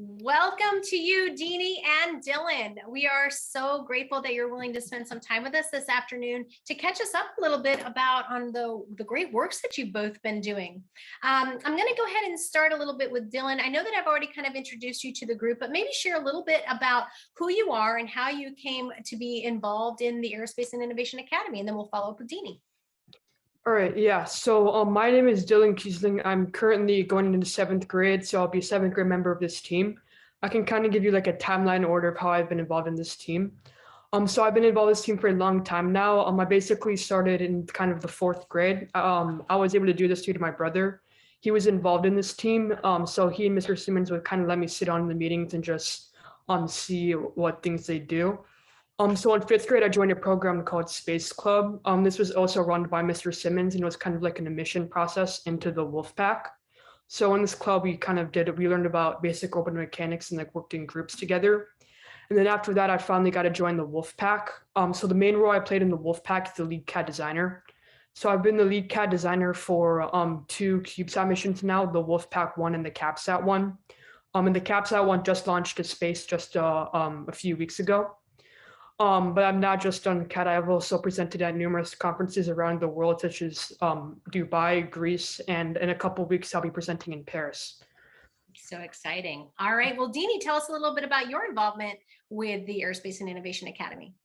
Welcome to you, Deanie and Dylan. We are so grateful that you're willing to spend some time with us this afternoon to catch us up a little bit about on the great works that you've both been doing. I'm going to go ahead and start a little bit with Dylan. I know that I've already kind of introduced you to the group, but maybe share a little bit about who you are and how you came to be involved in the Aerospace and Innovation Academy, and then we'll follow up with Deanie. All right, yeah. So my name is Dylan Kiesling. I'm currently going into seventh grade, so I'll be a seventh grade member of this team. I can kind of give you like a timeline order of how I've been involved in this team. So I've been involved in this team for a long time now. I basically started in kind of the fourth grade. I was able to do this due to my brother. He was involved in this team. So he and Mr. Simmons would kind of let me sit on the meetings and just see what things they do. So in fifth grade, I joined a program called Space Club. This was also run by Mr. Simmons, and it was kind of like an admission process into the Wolfpack. So in this club, we learned about basic orbital mechanics and like worked in groups together. And then after that, I finally got to join the Wolfpack. So the main role I played in the Wolfpack is the lead CAD designer. So I've been the lead CAD designer for two CubeSat missions now, the Wolfpack 1 and the CapSat 1. And the CapSat 1 just launched to space just a few weeks ago. But I'm not just on CAD. I've also presented at numerous conferences around the world, such as Dubai, Greece, and in a couple of weeks, I'll be presenting in Paris. So exciting. All right. Well, Deanie, tell us a little bit about your involvement with the Aerospace and Innovation Academy.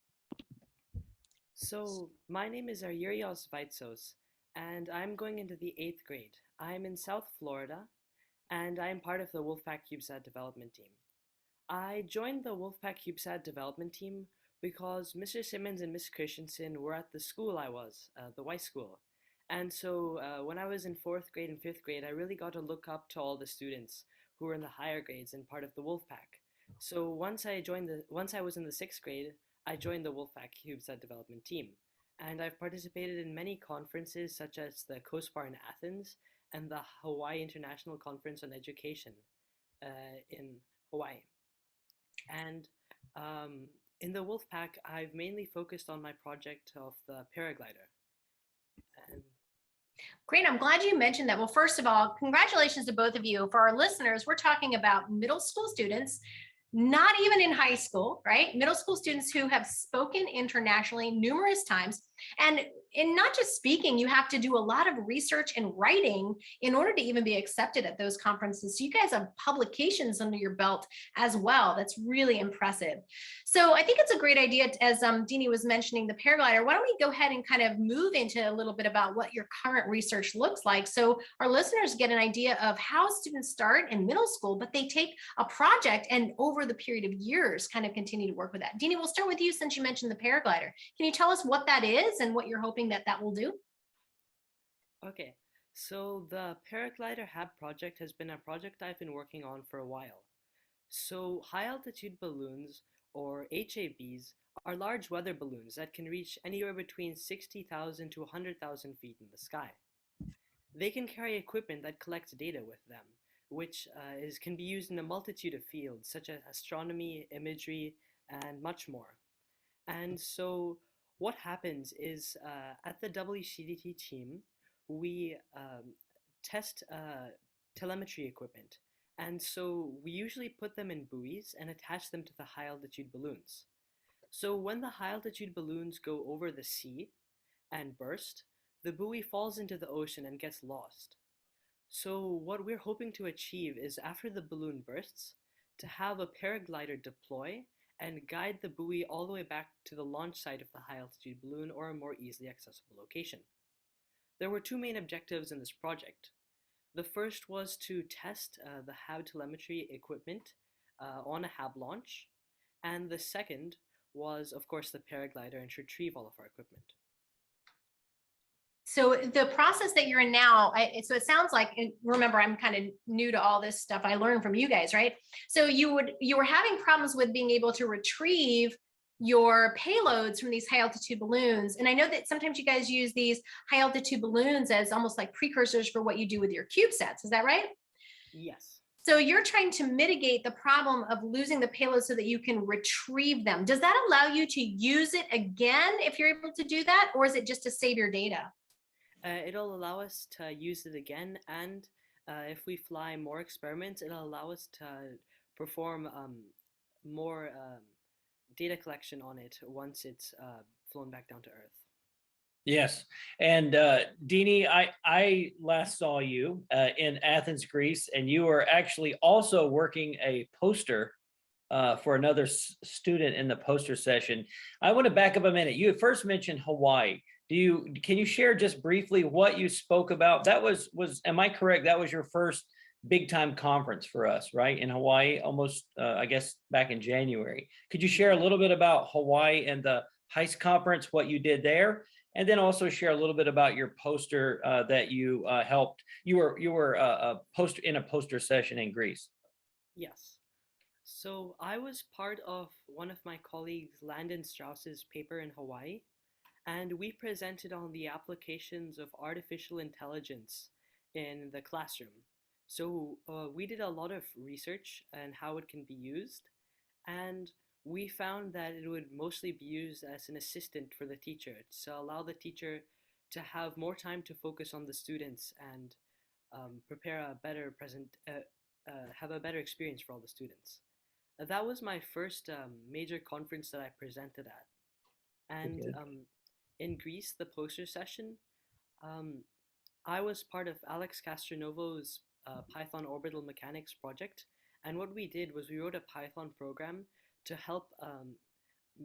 So my name is Aryurios Vaitsos, and I'm going into the 8th grade. I'm in South Florida, and I'm part of the Wolfpack CubeSat development team. I joined the Wolfpack CubeSat development team because Mr. Simmons and Miss Christensen were at the school I was, the Y School. And so when I was in 4th grade and 5th grade, I really got to look up to all the students who were in the higher grades and part of the Wolfpack. So once I was in the 6th grade, I joined the Wolfpack CubeSat development team. And I've participated in many conferences such as the COSPAR in Athens and the Hawaii International Conference on Education in Hawaii. And in the Wolfpack, I've mainly focused on my project of the Paraglider. Great. I'm glad you mentioned that. Well, first of all, congratulations to both of you. For our listeners, we're talking about middle school students, not even in high school, right? Middle school students who have spoken internationally numerous times. And in not just speaking, you have to do a lot of research and writing in order to even be accepted at those conferences. So you guys have publications under your belt as well. That's really impressive. So I think it's a great idea, as Deanie was mentioning the paraglider. Why don't we go ahead and kind of move into a little bit about what your current research looks like, so our listeners get an idea of how students start in middle school, but they take a project and over the period of years kind of continue to work with that. Deanie, we'll start with you since you mentioned the paraglider. Can you tell us what that is and what you're hoping that will do? Okay, so the Paraglider Hab project has been a project I've been working on for a while. So high altitude balloons, or HABs, are large weather balloons that can reach anywhere between 60,000 to 100,000 feet in the sky. They can carry equipment that collects data with them, which can be used in a multitude of fields such as astronomy, imagery, and much more. And so what happens is at the WCDT team, we test telemetry equipment. And so we usually put them in buoys and attach them to the high altitude balloons. So when the high altitude balloons go over the sea and burst, the buoy falls into the ocean and gets lost. So what we're hoping to achieve is, after the balloon bursts, to have a paraglider deploy and guide the buoy all the way back to the launch site of the high altitude balloon or a more easily accessible location. There were two main objectives in this project. The first was to test the HAB telemetry equipment on a HAB launch, and the second was, of course, the paraglider, and to retrieve all of our equipment. So the process that you're in now, so it sounds like, remember, I'm kind of new to all this stuff. I learned from you guys, right? So you were having problems with being able to retrieve your payloads from these high altitude balloons. And I know that sometimes you guys use these high altitude balloons as almost like precursors for what you do with your CubeSats. Is that right? Yes. So you're trying to mitigate the problem of losing the payload so that you can retrieve them. Does that allow you to use it again if you're able to do that? Or is it just to save your data? It'll allow us to use it again, and if we fly more experiments, it'll allow us to perform more data collection on it once it's flown back down to Earth. Yes, and Dini, I last saw you in Athens, Greece, and you were actually also working a poster for another student in the poster session. I want to back up a minute. You had first mentioned Hawaii. Can you share just briefly what you spoke about? That was am I correct? That was your first big time conference for us, right? In Hawaii, almost I guess back in January. Could you share a little bit about Hawaii and the HEIST conference, what you did there? And then also share a little bit about your poster that you helped. You were a poster in a poster session in Greece. Yes. So I was part of one of my colleagues, Landon Strauss's paper in Hawaii, and we presented on the applications of artificial intelligence in the classroom. So we did a lot of research on how it can be used, and we found that it would mostly be used as an assistant for the teacher to allow the teacher to have more time to focus on the students and prepare a better have a better experience for all the students. That was my first major conference that I presented at. And in Greece, the poster session, I was part of Alex Castronovo's Python Orbital Mechanics project. And what we did was we wrote a Python program to help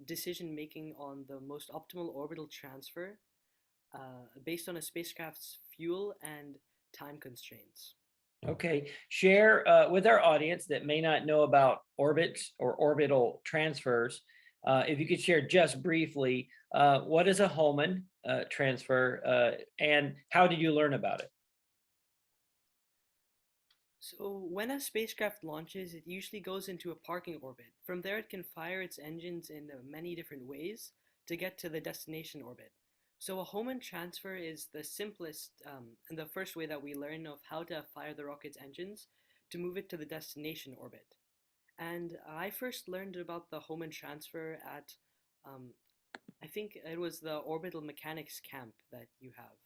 decision making on the most optimal orbital transfer based on a spacecraft's fuel and time constraints. Okay, share with our audience that may not know about orbits or orbital transfers. If you could share just briefly, what is a Hohmann transfer and how did you learn about it? So when a spacecraft launches, it usually goes into a parking orbit. From there, it can fire its engines in many different ways to get to the destination orbit. So a Hohmann transfer is the simplest and the first way that we learn of how to fire the rocket's engines to move it to the destination orbit. And I first learned about the Hohmann transfer at, I think it was the orbital mechanics camp that you have.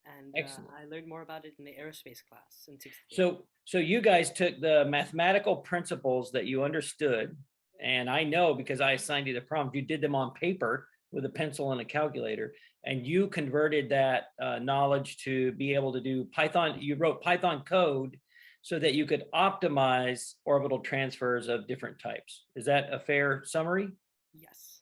And I learned more about it in the aerospace class in 6th grade. So you guys took the mathematical principles that you understood, and I know because I assigned you the prompt, you did them on paper with a pencil and a calculator, and you converted that knowledge to be able to do Python. You wrote Python code so that you could optimize orbital transfers of different types. Is that a fair summary? Yes.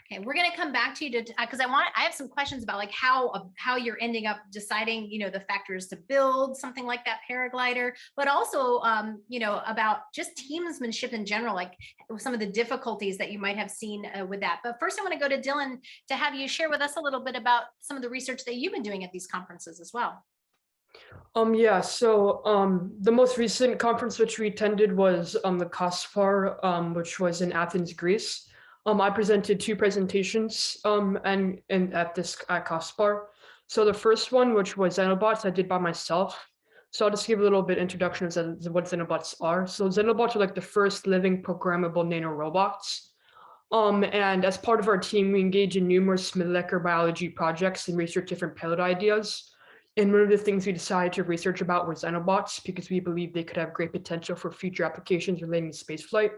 Okay, we're going to come back to you because I have some questions about like how you're ending up deciding, the factors to build something like that paraglider, but also, about just teamsmanship in general, like some of the difficulties that you might have seen with that. But first I want to go to Dylan to have you share with us a little bit about some of the research that you've been doing at these conferences as well. Yeah, so the most recent conference which we attended was the COSPAR, which was in Athens, Greece. I presented two presentations and at COSPAR. So the first one, which was Xenobots, I did by myself. So I'll just give a little bit introduction of what Xenobots are. So Xenobots are like the first living programmable nanorobots. And as part of our team, we engage in numerous molecular biology projects and research different payload ideas. And one of the things we decided to research about were Xenobots because we believe they could have great potential for future applications relating to spaceflight.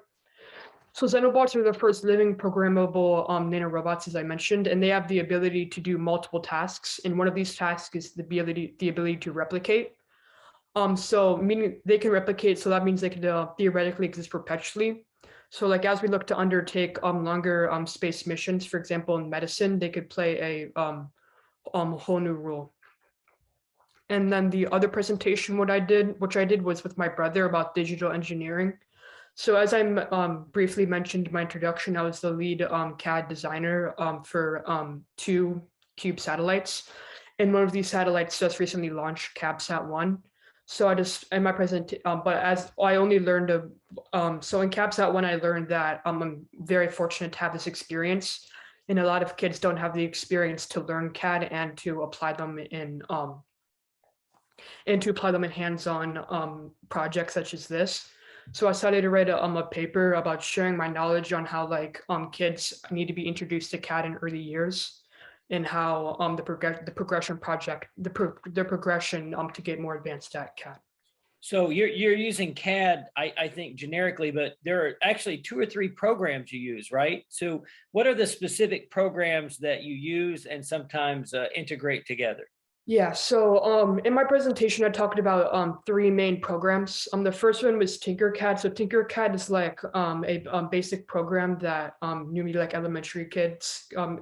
So Xenobots are the first living programmable nanorobots, as I mentioned, and they have the ability to do multiple tasks. And one of these tasks is the ability to replicate. So meaning they can replicate, so that means they can theoretically exist perpetually. So like as we look to undertake longer space missions, for example, in medicine, they could play a whole new role. And then the other presentation, which I did was with my brother about digital engineering. So as I briefly mentioned in my introduction, I was the lead CAD designer for 2 CUBE satellites. And one of these satellites just recently launched CabSat-1. So I just, in my presentation, but as I only learned so in CabSat-1, I learned that I'm very fortunate to have this experience. And a lot of kids don't have the experience to learn CAD and to apply them in hands-on projects such as this. So I decided to write a paper about sharing my knowledge on how kids need to be introduced to CAD in early years, and how the progression to get more advanced at CAD. So you're using CAD, I think generically, but there are actually 2 or 3 programs you use, right? So what are the specific programs that you use and sometimes integrate together? Yeah, so in my presentation, I talked about 3 main programs. The first one was Tinkercad. So Tinkercad is like a basic program that newly like elementary kids would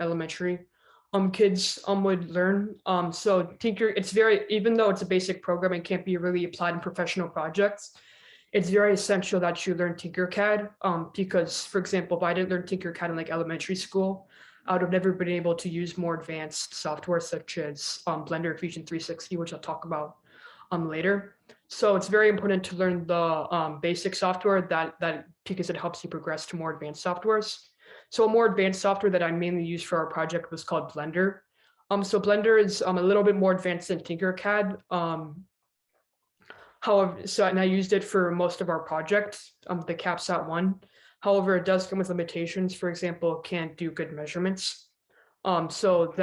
learn. So it's very, even though it's a basic program, it can't be really applied in professional projects. It's very essential that you learn Tinkercad because, for example, if I didn't learn Tinkercad in like elementary school, I would have never been able to use more advanced software such as Blender, Fusion 360, which I'll talk about later. So it's very important to learn the basic software that because it helps you progress to more advanced softwares. So a more advanced software that I mainly used for our project was called Blender. So Blender is a little bit more advanced than Tinkercad. However, and I used it for most of our projects, the CapSat one. However, it does come with limitations. For example, it can't do good measurements. So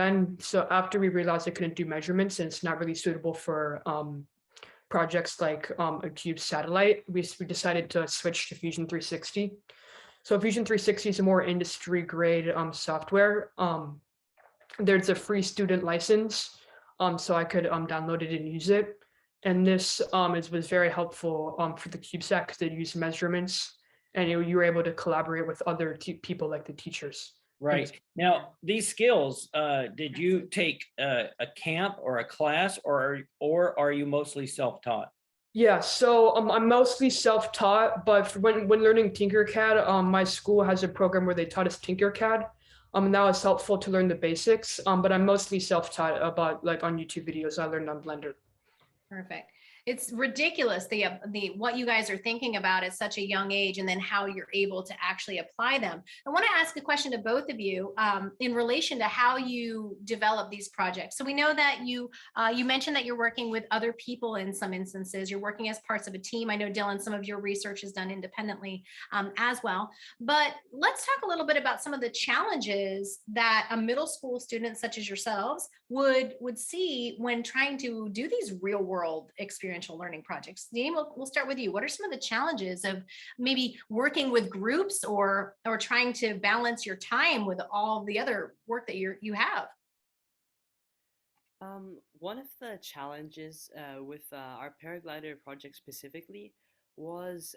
after we realized it couldn't do measurements and it's not really suitable for projects like a cube satellite, we decided to switch to Fusion 360. So Fusion 360 is a more industry grade software. There's a free student license, so I could download it and use it. And this was very helpful for the CubeSat because they use measurements and you were able to collaborate with other people like the teachers. Right. Now, these skills, did you take a camp or a class or are you mostly self-taught? Yeah, so I'm mostly self-taught, but when learning Tinkercad, my school has a program where they taught us Tinkercad. And that was helpful to learn the basics. But I'm mostly self-taught about like on YouTube videos I learned on Blender. Perfect. It's ridiculous the what you guys are thinking about at such a young age, and then how you're able to actually apply them. I want to ask a question to both of you in relation to how you develop these projects. So we know that you mentioned that you're working with other people in some instances. You're working as parts of a team. I know, Dylan, some of your research is done independently as well. But let's talk a little bit about some of the challenges that a middle school student such as yourselves would see when trying to do these real world experiential learning projects. Dean, we'll start with you. What are some of the challenges of maybe working with groups or trying to balance your time with all the other work that you have? One of the challenges with our paraglider project specifically was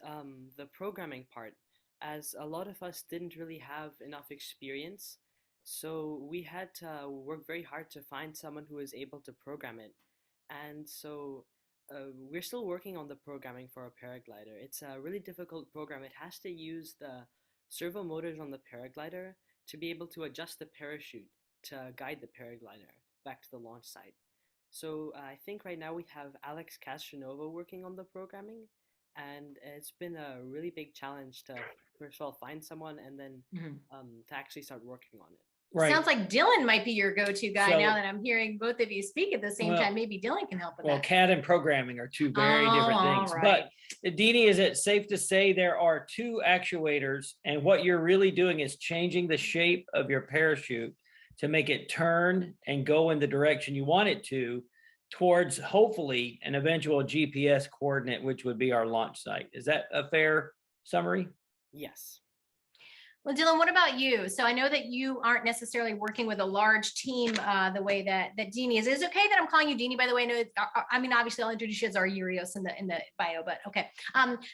the programming part, as a lot of us didn't really have enough experience. So we had to work very hard to find someone who was able to program it. And so we're still working on the programming for a paraglider. It's a really difficult program. It has to use the servo motors on the paraglider to be able to adjust the parachute to guide the paraglider back to the launch site. So I think right now we have Alex Castronova working on the programming, and it's been a really big challenge to first of all find someone and then to actually start working on it. Right. Sounds like Dylan might be your go-to guy now that I'm hearing both of you speak at the same time. Maybe Dylan can help with that. CAD and programming are two very different things. Right. But Deanie, is it safe to say there are 2 actuators, and what you're really doing is changing the shape of your parachute to make it turn and go in the direction you want it to, towards hopefully an eventual GPS coordinate, which would be our launch site. Is that a fair summary? Yes. Well, Dylan, what about you? So I know that you aren't necessarily working with a large team the way that Deanie is. Is it okay that I'm calling you Deanie, by the way? I mean, obviously I'll introduce you as our Urios in the bio, but okay.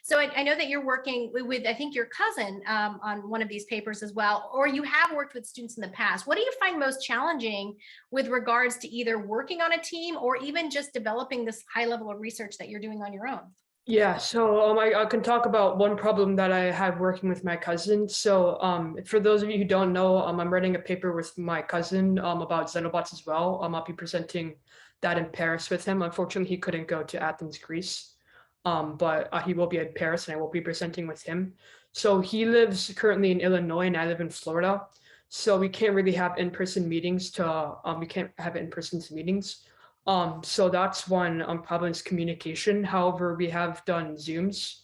So I know that you're working with, I think, your cousin on one of these papers as well, or you have worked with students in the past. What do you find most challenging with regards to either working on a team or even just developing this high level of research that you're doing on your own? Yeah, so I can talk about one problem that I had working with my cousin. So for those of you who don't know, I'm writing a paper with my cousin about Xenobots as well. I'll be presenting that in Paris with him. Unfortunately, he couldn't go to Athens, Greece, but he will be at Paris and I will be presenting with him. So he lives currently in Illinois and I live in Florida. So we can't really have in-person meetings we can't have in-person meetings. So that's one problem is communication. However, we have done Zooms,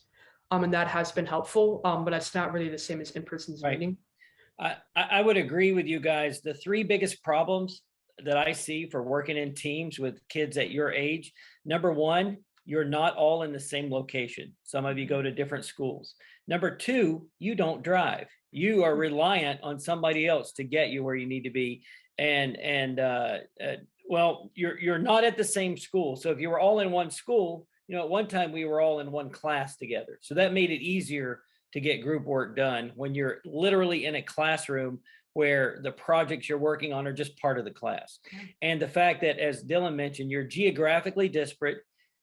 and that has been helpful, but it's not really the same as in-person meeting. I would agree with you guys. The 3 biggest problems that I see for working in teams with kids at your age, number 1, you're not all in the same location. Some of you go to different schools. Number two, you don't drive. You are reliant on somebody else to get you where you need to be. Well, you're not at the same school. So if you were all in one school, at one time we were all in one class together. So that made it easier to get group work done when you're literally in a classroom where the projects you're working on are just part of the class. And the fact that, as Dylan mentioned, you're geographically disparate,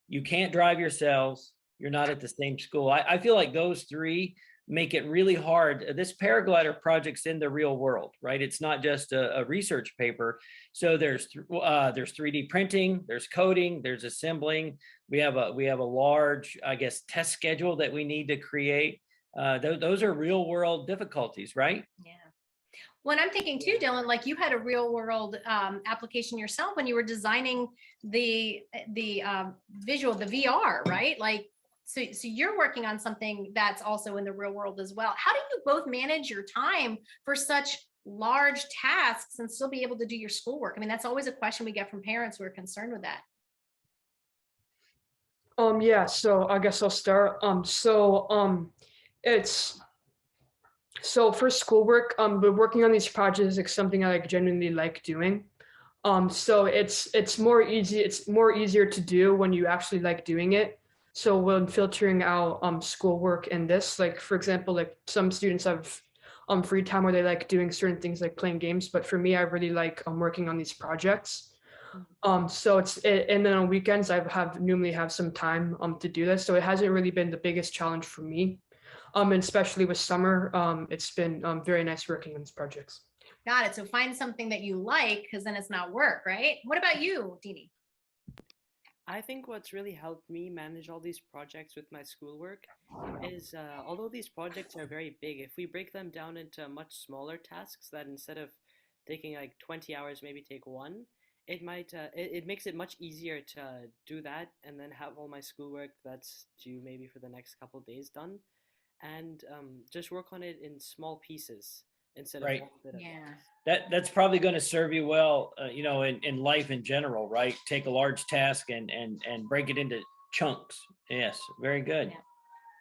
you can't drive yourselves, you're not at the same school. I feel like those three make it really hard. This paraglider project's in the real world, right? It's not just a research paper. So there's 3D printing, there's coding, there's assembling. We have a large, I guess, test schedule that we need to create. Those are real world difficulties, right? Yeah. Well, I'm thinking too, Dylan, like you had a real world application yourself when you were designing the visual, the VR, right? Like, so you're working on something that's also in the real world as well. How do you both manage your time for such large tasks and still be able to do your schoolwork? I mean, that's always a question we get from parents who are concerned with that. Yeah, so I guess I'll start. So for schoolwork, but working on these projects is like something I like genuinely like doing. So it's more easier to do when you actually like doing it. So when filtering out schoolwork and this, like for example, like some students have free time where they like doing certain things like playing games, but for me, I really like working on these projects. So and then on weekends I normally have some time to do this. So it hasn't really been the biggest challenge for me. And especially with summer, it's been very nice working on these projects. Got it. So find something that you like, because then it's not work, right? What about you, Dini? I think what's really helped me manage all these projects with my schoolwork is although these projects are very big, if we break them down into much smaller tasks that instead of taking like 20 hours, maybe take one, it might it makes it much easier to do that and then have all my schoolwork that's due maybe for the next couple of days done, and just work on it in small pieces instead of Right. one bit of Yeah. That's probably going to serve you well, in life in general, right? Take a large task and break it into chunks. Yes, very good. Yeah.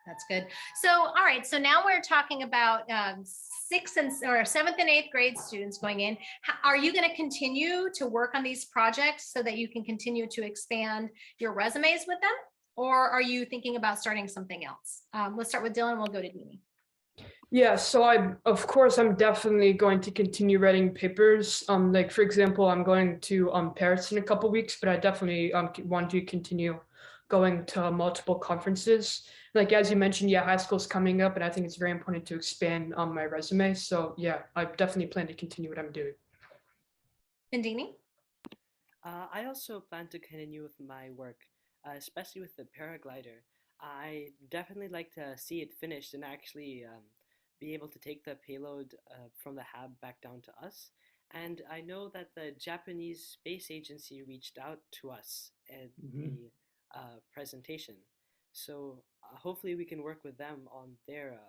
That's good. So, all right. So now we're talking about seventh and eighth grade students going in. Are you going to continue to work on these projects so that you can continue to expand your resumes with them? Or are you thinking about starting something else? Let's start with Dylan. We'll go to Dini. Yeah, so I'm definitely going to continue writing papers. Like for example, I'm going to Paris in a couple weeks, but I definitely want to continue going to multiple conferences. Like as you mentioned, yeah, high school's coming up, and I think it's very important to expand my resume. So yeah, I definitely plan to continue what I'm doing. And Dini? I also plan to continue with my work, especially with the paraglider. I definitely like to see it finished and actually be able to take the payload from the hab back down to us. And I know that the Japanese Space Agency reached out to us at the presentation. So hopefully we can work with them on their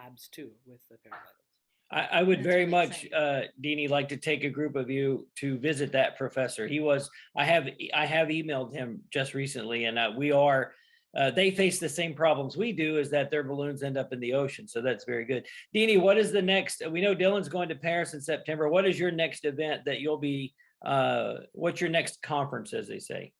habs too with the paragliders. I would That's very really much, exciting. Deanie, like to take a group of you to visit that professor. I have emailed him just recently, and they face the same problems we do, is that their balloons end up in the ocean. So that's very good. Deanie, what is the next? We know Dylan's going to Paris in September. What is your next event that you'll be, what's your next conference, as they say?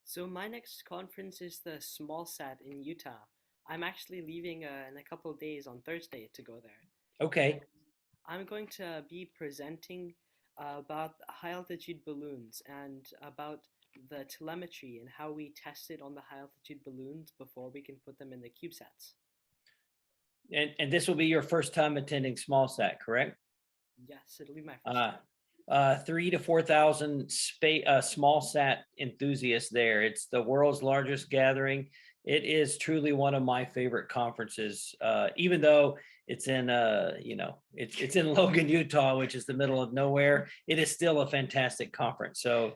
So my next conference is the Small Sat in Utah. I'm actually leaving in a couple of days on Thursday to go there. Okay. I'm going to be presenting about high altitude balloons and about the telemetry and how we tested on the high altitude balloons before we can put them in the CubeSats. And this will be your first time attending Small Sat, correct? Yes, it'll be my first time. 3,000 to 4,000 small sat enthusiasts there. It's the world's largest gathering. It is truly one of my favorite conferences, even though it's in it's in Logan, Utah, which is the middle of nowhere. It is still a fantastic conference. So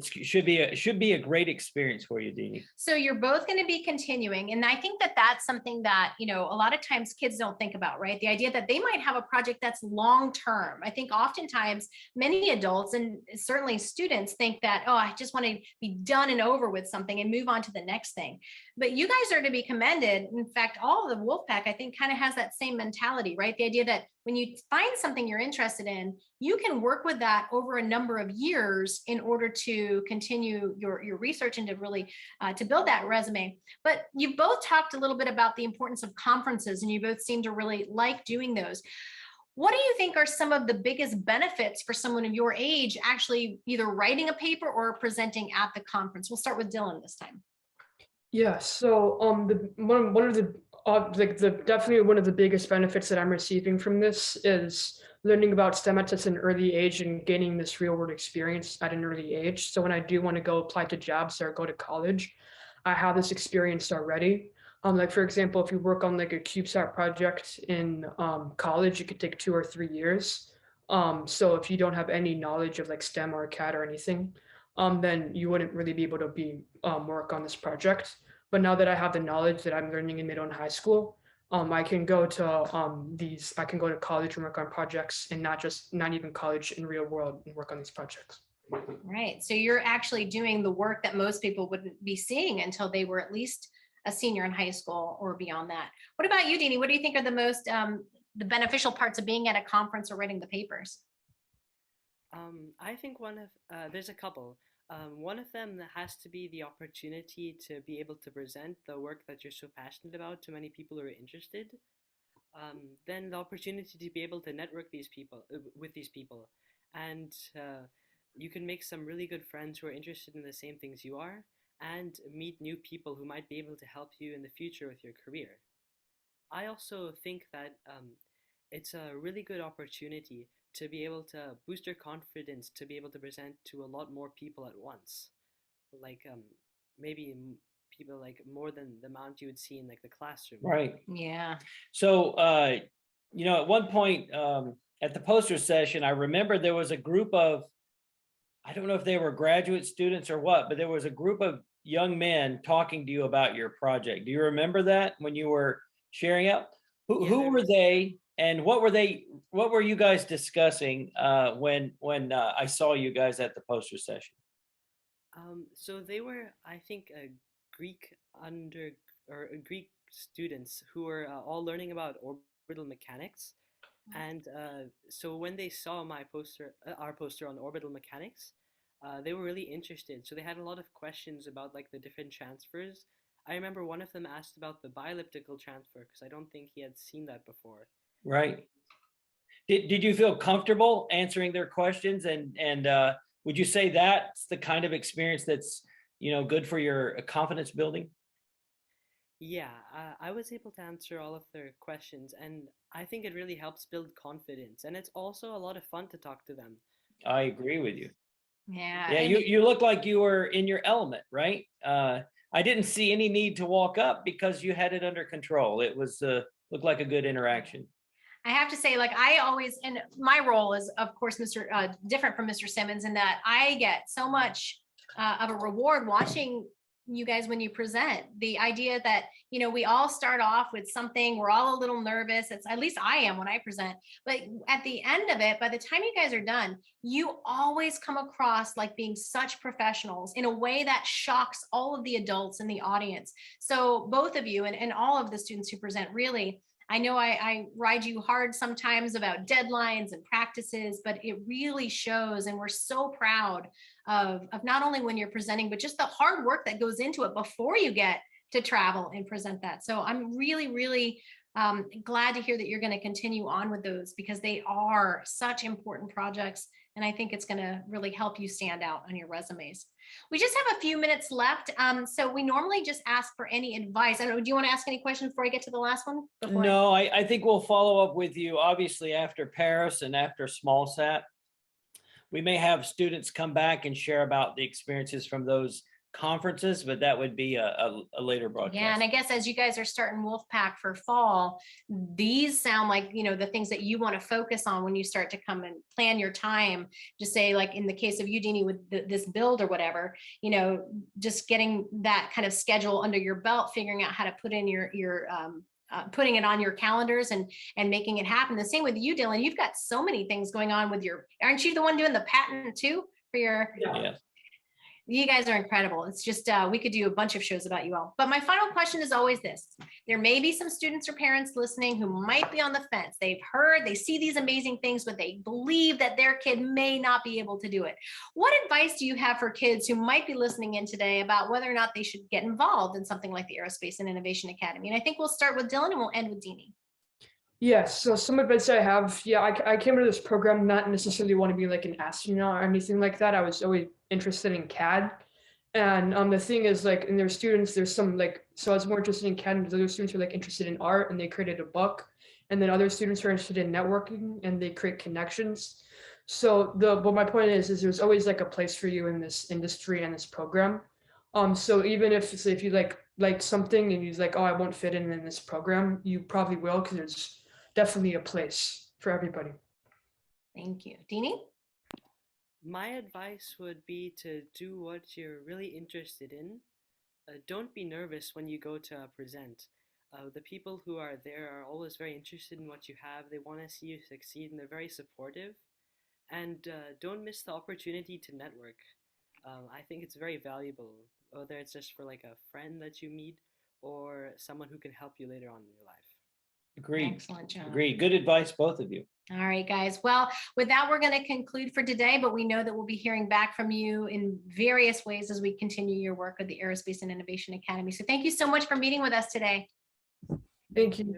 Should be a great experience for you, Deanie. So you're both going to be continuing. And I think that that's something that, a lot of times kids don't think about, right? The idea that they might have a project that's long-term. I think oftentimes many adults and certainly students think that, oh, I just want to be done and over with something and move on to the next thing. But you guys are to be commended. In fact, all of the Wolfpack, I think, kind of has that same mentality, right? The idea that when you find something you're interested in, you can work with that over a number of years in order to continue your research and to really to build that resume. But you both talked a little bit about the importance of conferences, and you both seem to really like doing those. What do you think are some of the biggest benefits for someone of your age actually either writing a paper or presenting at the conference? We'll start with Dylan this time. Yeah, so one of the definitely one of the biggest benefits that I'm receiving from this is learning about STEM at such an early age and gaining this real world experience at an early age. So when I do want to go apply to jobs or go to college, I have this experience already. Like for example, if you work on like a CubeSat project in college, it could take 2 or 3 years. So if you don't have any knowledge of like STEM or CAD or anything, then you wouldn't really be able to work on this project. But now that I have the knowledge that I'm learning in middle and high school, I can go to I can go to college and work on projects, and not even college, in real world, and work on these projects. Right. So you're actually doing the work that most people wouldn't be seeing until they were at least a senior in high school or beyond that. What about you, Deanie? What do you think are the most the beneficial parts of being at a conference or writing the papers? I think there's a couple. One of them has to be the opportunity to be able to present the work that you're so passionate about to many people who are interested. Then the opportunity to be able to network with these people, and you can make some really good friends who are interested in the same things you are, and meet new people who might be able to help you in the future with your career. I also think that it's a really good opportunity to be able to boost your confidence, to be able to present to a lot more people at once, like maybe people like more than the amount you would see in like the classroom. Right. Yeah. So, at one point at the poster session, I remember there was a group of, I don't know if they were graduate students or what, but there was a group of young men talking to you about your project. Do you remember that when you were sharing out? Who were they, and what were you guys discussing when I saw you guys at the poster session? So they were, I think, Greek Greek students who were all learning about orbital mechanics. And so when they saw our poster on orbital mechanics, they were really interested. So they had a lot of questions about like the different transfers. I remember one of them asked about the bielliptical transfer because I don't think he had seen that before. Right. Did you feel comfortable answering their questions? And would you say that's the kind of experience that's good for your confidence building? Yeah, I was able to answer all of their questions, and I think it really helps build confidence. And it's also a lot of fun to talk to them. I agree with you. Yeah. Yeah, you look like you were in your element, right? I didn't see any need to walk up because you had it under control. It was looked like a good interaction. I have to say, like, I always, and my role is, of course, different from Mr. Simmons in that I get so much of a reward watching you guys when you present. The idea that, we all start off with something, we're all a little nervous. It's, at least I am when I present, but at the end of it, by the time you guys are done, you always come across like being such professionals in a way that shocks all of the adults in the audience. So both of you and all of the students who present, really, I know I ride you hard sometimes about deadlines and practices, but it really shows. And we're so proud of not only when you're presenting, but just the hard work that goes into it before you get to travel and present that. So I'm really, really glad to hear that you're going to continue on with those, because they are such important projects. And I think it's going to really help you stand out on your resumes. We just have a few minutes left. So we normally just ask for any advice. I don't know, do you want to ask any questions before I get to the last one? No, I think we'll follow up with you, obviously, after Paris and after SmallSat. We may have students come back and share about the experiences from those conferences, but that would be a later broadcast. Yeah, and I guess as you guys are starting Wolfpack for fall, these sound like, the things that you want to focus on when you start to come and plan your time. Just say, like in the case of Udini with this build or whatever, just getting that kind of schedule under your belt, figuring out how to put in your putting it on your calendars and making it happen. The same with you, Dylan. You've got so many things going on with aren't you the one doing the patent too for your? Yeah. You guys are incredible. It's just, we could do a bunch of shows about you all. But my final question is always this. There may be some students or parents listening who might be on the fence. They've heard, they see these amazing things, but they believe that their kid may not be able to do it. What advice do you have for kids who might be listening in today about whether or not they should get involved in something like the Aerospace and Innovation Academy? And I think we'll start with Dylan and we'll end with Deanie. Yes, so some advice I have, I came into this program not necessarily want to be like an astronaut or anything like that. I was always interested in CAD. And the thing is, like, in their students, there's some so I was more interested in CAD, and other students who are like interested in art and they created a book. And then other students are interested in networking and they create connections. So but my point is there's always like a place for you in this industry and this program. So even if you like something and you're like, oh, I won't fit in this program, you probably will, because there's definitely a place for everybody. Thank you. Deanie? My advice would be to do what you're really interested in. Don't be nervous when you go to present. The people who are there are always very interested in what you have. They want to see you succeed and they're very supportive. And don't miss the opportunity to network. I think it's very valuable, whether it's just for like a friend that you meet or someone who can help you later on in your life. Agreed. Excellent job. Agreed. Good advice, both of you. All right, guys. Well, with that, we're going to conclude for today, but we know that we'll be hearing back from you in various ways as we continue your work with the Aerospace and Innovation Academy. So thank you so much for meeting with us today. Thank you.